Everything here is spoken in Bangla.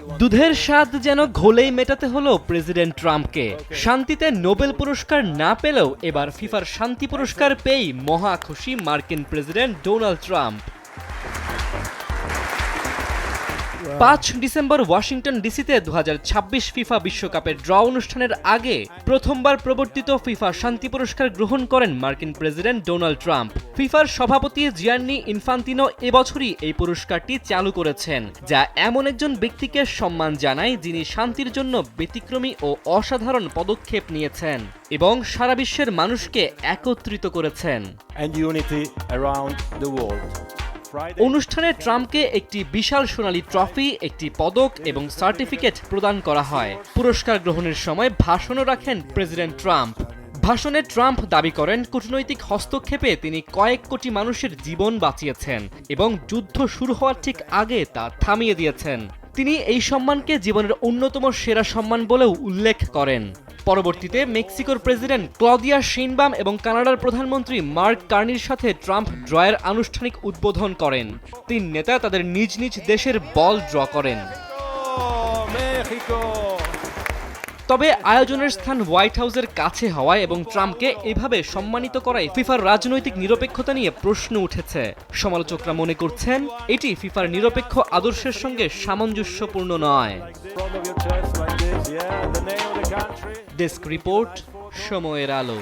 দুধের স্বাদ যেন ঘোলেই মেটাতে হলো প্রেসিডেন্ট ট্রাম্পকে। শান্তিতে নোবেল পুরস্কার না পেলেও এবার ফিফার শান্তি পুরস্কার পেয়েই মহা খুশি মার্কিন president Donald Trump. ৫ December Washington ডিসিতে ২০২৬ ফিফা বিশ্বকাপের ড্র অনুষ্ঠানের আগে প্রথমবার প্রবর্তিত ফিফা শান্তি পুরস্কার গ্রহণ করেন মার্কিন প্রেসিডেন্ট ডোনাল্ড ট্রাম্প। ফিফার সভাপতি জিয়ান্নি ইনফান্তিনো এবছরই এই পুরস্কারটি চালু করেছেন, যা এমন একজন ব্যক্তিকে সম্মান জানায় যিনি শান্তির জন্য ব্যতিক্রমী ও অসাধারণ পদক্ষেপ নিয়েছেন এবং সারা বিশ্বের মানুষকে একত্রিত করেছেন। অনুষ্ঠানে ট্রাম্পকে একটি বিশাল সোনালী ট্রফি, একটি পদক এবং সার্টিফিকেট প্রদান করা হয়। পুরস্কার গ্রহণের সময় ভাষণও রাখেন প্রেসিডেন্ট ট্রাম্প। ভাষণে ট্রাম্প দাবি করেন কূটনৈতিক হস্তক্ষেপে তিনি কয়েক কোটি মানুষের জীবন বাঁচিয়েছেন এবং যুদ্ধ শুরু হওয়ার ঠিক আগে তা থামিয়ে দিয়েছেন। তিনি এই সম্মানকে জীবনের অন্যতম সেরা সম্মান বলেও উল্লেখ করেন। পরবর্তীতে মেক্সিকোর প্রেসিডেন্ট ক্লদিয়া শেইনবাম এবং কানাডার প্রধানমন্ত্রী মার্ক কার্নির সাথে ট্রাম্প ড্রয়ের আনুষ্ঠানিক উদ্বোধন করেন। তিন নেতা তাদের নিজ নিজ দেশের বল ড্র করেন। তবে আয়োজনের স্থান হোয়াইট হাউসের কাছে হওয়ায় এবং ট্রাম্পকে এভাবে সম্মানিত করায় ফিফার রাজনৈতিক নিরপেক্ষতা নিয়ে প্রশ্ন উঠেছে। সমালোচকরা মনে করছেন এটি ফিফার নিরপেক্ষ আদর্শের সঙ্গে সামঞ্জস্যপূর্ণ নয়। ডেস্ক রিপোর্ট, সময়ের আলো।